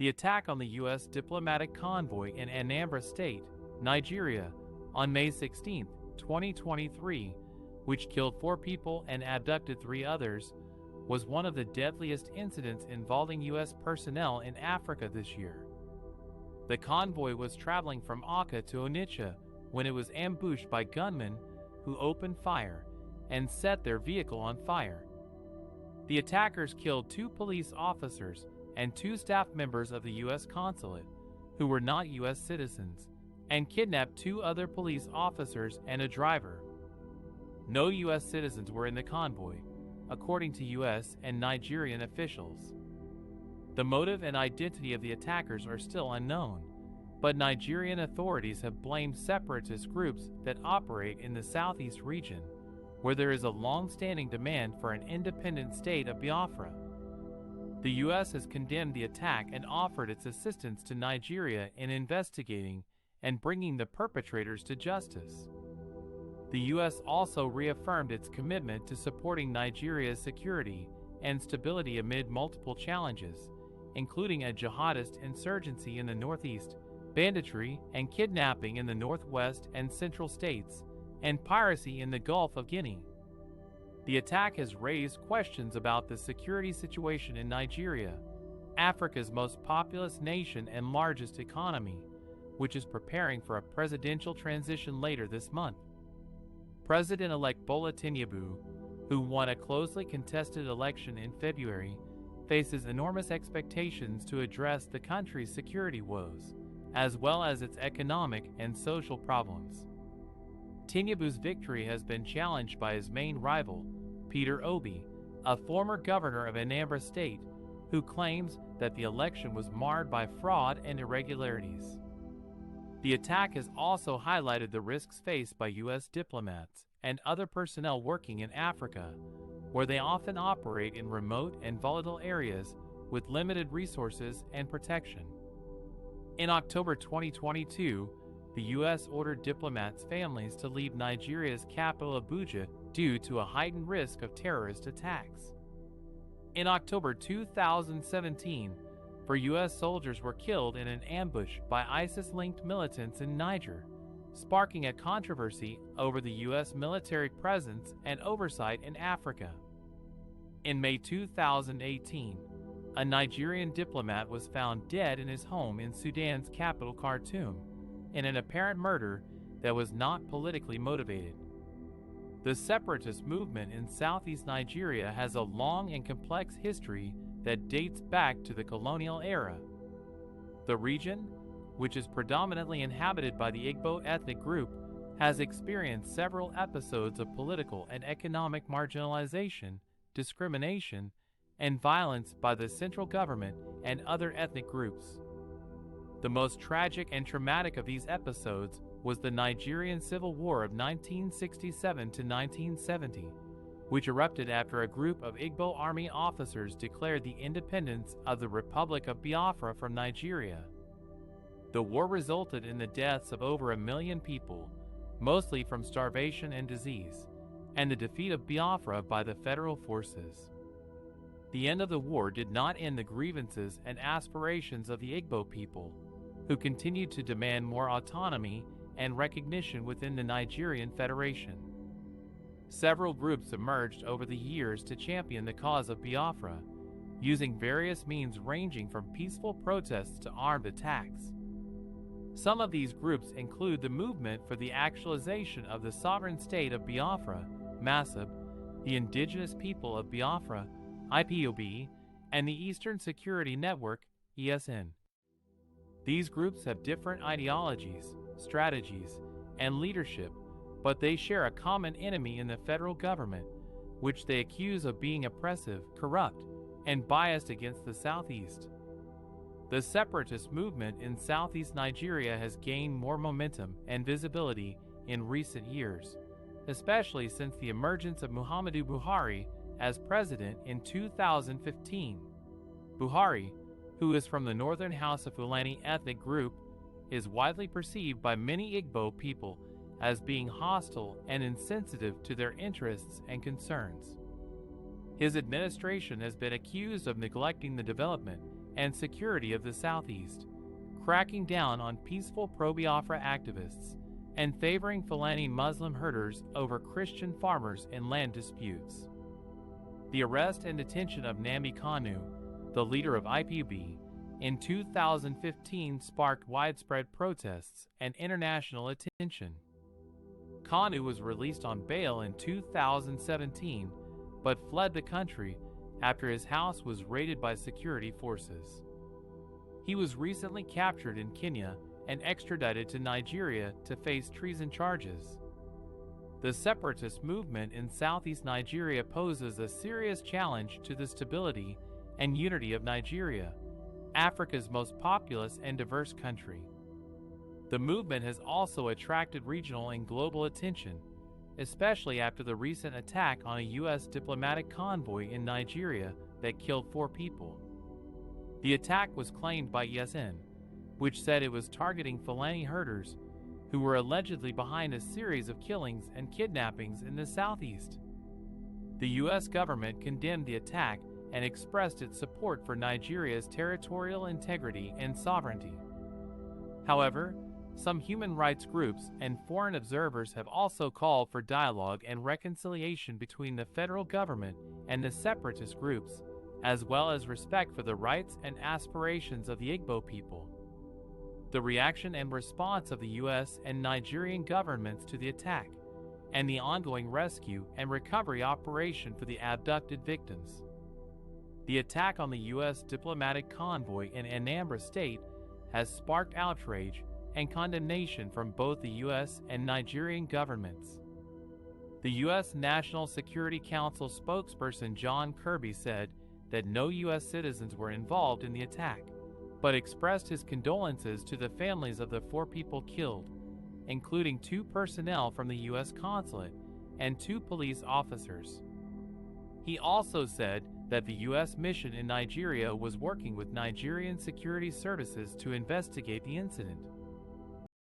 The attack on the U.S. diplomatic convoy in Anambra State, Nigeria, on May 16, 2023, which killed 4 people and abducted 3 others, was one of the deadliest incidents involving U.S. personnel in Africa this year. The convoy was traveling from Awka to Onitsha when it was ambushed by gunmen who opened fire and set their vehicle on fire. The attackers killed 2 police officers and 2 staff members of the U.S. consulate, who were not U.S. citizens, and kidnapped 2 other police officers and a driver. No U.S. citizens were in the convoy, according to U.S. and Nigerian officials. The motive and identity of the attackers are still unknown, but Nigerian authorities have blamed separatist groups that operate in the southeast region, where there is a long-standing demand for an independent state of Biafra. The U.S. has condemned the attack and offered its assistance to Nigeria in investigating and bringing the perpetrators to justice. The U.S. also reaffirmed its commitment to supporting Nigeria's security and stability amid multiple challenges, including a jihadist insurgency in the northeast, banditry and kidnapping in the northwest and central states, and piracy in the Gulf of Guinea. The attack has raised questions about the security situation in Nigeria, Africa's most populous nation and largest economy, which is preparing for a presidential transition later this month. President-elect Bola Tinubu, who won a closely contested election in February, faces enormous expectations to address the country's security woes, as well as its economic and social problems. Tinubu's victory has been challenged by his main rival, Peter Obi, a former governor of Anambra State, who claims that the election was marred by fraud and irregularities. The attack has also highlighted the risks faced by U.S. diplomats and other personnel working in Africa, where they often operate in remote and volatile areas with limited resources and protection. In October 2022, the U.S. ordered diplomats' families to leave Nigeria's capital Abuja due to a heightened risk of terrorist attacks. In October 2017, 4 U.S. soldiers were killed in an ambush by ISIS-linked militants in Niger, sparking a controversy over the U.S. military presence and oversight in Africa. In May 2018, a Nigerian diplomat was found dead in his home in Sudan's capital Khartoum, in an apparent murder that was not politically motivated. The separatist movement in southeast Nigeria has a long and complex history that dates back to the colonial era. The region, which is predominantly inhabited by the Igbo ethnic group, has experienced several episodes of political and economic marginalization, discrimination, and violence by the central government and other ethnic groups. The most tragic and traumatic of these episodes was the Nigerian Civil War of 1967 to 1970, which erupted after a group of Igbo army officers declared the independence of the Republic of Biafra from Nigeria. The war resulted in the deaths of over 1 million people, mostly from starvation and disease, and the defeat of Biafra by the federal forces. The end of the war did not end the grievances and aspirations of the Igbo people, who continued to demand more autonomy and recognition within the Nigerian Federation. Several groups emerged over the years to champion the cause of Biafra, using various means ranging from peaceful protests to armed attacks. Some of these groups include the Movement for the Actualization of the Sovereign State of Biafra, MASAB, the Indigenous People of Biafra, IPOB, and the Eastern Security Network, ESN. These groups have different ideologies, strategies, and leadership, but they share a common enemy in the federal government, which they accuse of being oppressive, corrupt, and biased against the Southeast. The separatist movement in Southeast Nigeria has gained more momentum and visibility in recent years, especially since the emergence of Muhammadu Buhari as president in 2015. Buhari, who is from the Northern House of Fulani ethnic group, is widely perceived by many Igbo people as being hostile and insensitive to their interests and concerns. His administration has been accused of neglecting the development and security of the Southeast, cracking down on peaceful pro-Biafra activists and favoring Fulani Muslim herders over Christian farmers in land disputes. The arrest and detention of Nnamdi Kanu, the leader of IPOB, in 2015 sparked widespread protests and international attention. Kanu was released on bail in 2017, but fled the country after his house was raided by security forces. He was recently captured in Kenya and extradited to Nigeria to face treason charges. The separatist movement in southeast Nigeria poses a serious challenge to the stability and unity of Nigeria, Africa's most populous and diverse country. The movement has also attracted regional and global attention, especially after the recent attack on a U.S. diplomatic convoy in Nigeria that killed 4 people. The attack was claimed by ESN, which said it was targeting Fulani herders who were allegedly behind a series of killings and kidnappings in the southeast. The U.S. government condemned the attack and expressed its support for Nigeria's territorial integrity and sovereignty. However, some human rights groups and foreign observers have also called for dialogue and reconciliation between the federal government and the separatist groups, as well as respect for the rights and aspirations of the Igbo people. The reaction and response of the U.S. and Nigerian governments to the attack, and the ongoing rescue and recovery operation for the abducted victims. The attack on the U.S. diplomatic convoy in Anambra State has sparked outrage and condemnation from both the U.S. and Nigerian governments. The U.S. National Security Council spokesperson John Kirby said that no U.S. citizens were involved in the attack, but expressed his condolences to the families of the 4 people killed, including 2 personnel from the U.S. consulate and 2 police officers. He also said that the U.S. mission in Nigeria was working with Nigerian security services to investigate the incident.